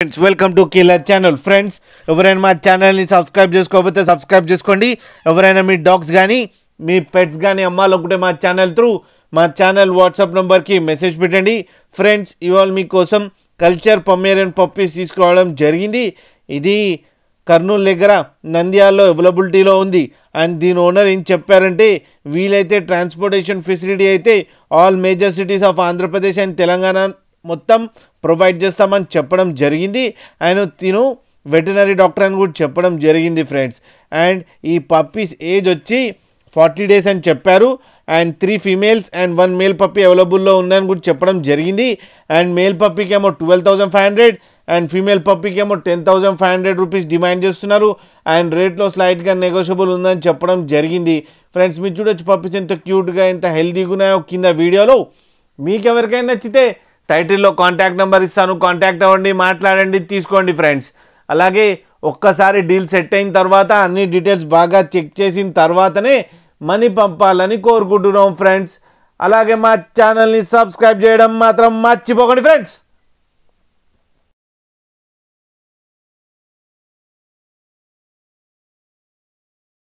Friends welcome to killer channel. Friends ఎవరైనా మా ఛానల్ని సబ్స్క్రైబ్ చేసుకోకపోతే సబ్స్క్రైబ్ చేసుకోండి. ఎవరైనా మీ డాగ్స్ కానీ మీ పెట్స్ కానీ అమ్మాలనుకుంటే మా ఛానల్ త్రూ మా ఛానల్ వాట్సాప్ నెంబర్కి మెసేజ్ పెట్టండి. ఫ్రెండ్స్ ఇవాళ మీకోసం కల్చర్ పొమేరియన్ పప్పీస్ తీసుకురావడం జరిగింది. ఇది కర్నూలు దగ్గర నంద్యాలలో అవైలబిలిటీలో ఉంది. అండ్ దీని ఓనర్ ఏం చెప్పారంటే వీలైతే ట్రాన్స్పోర్టేషన్ ఫెసిలిటీ అయితే all major cities of Andhra Pradesh and Telangana మొత్తం ప్రొవైడ్ చేస్తామని చెప్పడం జరిగింది. ఆయన తిను వెటనరీ డాక్టర్ అని కూడా చెప్పడం జరిగింది ఫ్రెండ్స్. అండ్ ఈ పప్పీస్ ఏజ్ వచ్చి 40 days అని చెప్పారు. And 3 females and 1 male puppy అవైలబుల్లో ఉందని కూడా చెప్పడం జరిగింది. అండ్ మేల్ పప్పీకి ఏమో 12,500 అండ్ ఫీమేల్ పప్పీకి ఏమో 10,500 రూపీస్ డిమాండ్ చేస్తున్నారు. అండ్ రేట్లో స్లైట్గా నెగోషియబుల్ ఉందని చెప్పడం జరిగింది. ఫ్రెండ్స్ మీరు చూడొచ్చు పప్పీస్ ఎంత క్యూట్గా ఎంత హెల్తీగా ఉన్నాయో కింద వీడియోలో. మీకు ఎవరికైనా నచ్చితే టైటిల్లో కాంటాక్ట్ నెంబర్ ఇస్తాను, కాంటాక్ట్ అవ్వండి, మాట్లాడండి, తీసుకోండి ఫ్రెండ్స్. అలాగే ఒక్కసారి డీల్ సెట్ అయిన తర్వాత అన్ని డీటెయిల్స్ బాగా చెక్ చేసిన తర్వాతనే మనీ పంపాలని కోరుకుంటున్నాం ఫ్రెండ్స్. అలాగే మా ఛానల్ని సబ్స్క్రైబ్ చేయడం మాత్రం మర్చిపోకండి ఫ్రెండ్స్.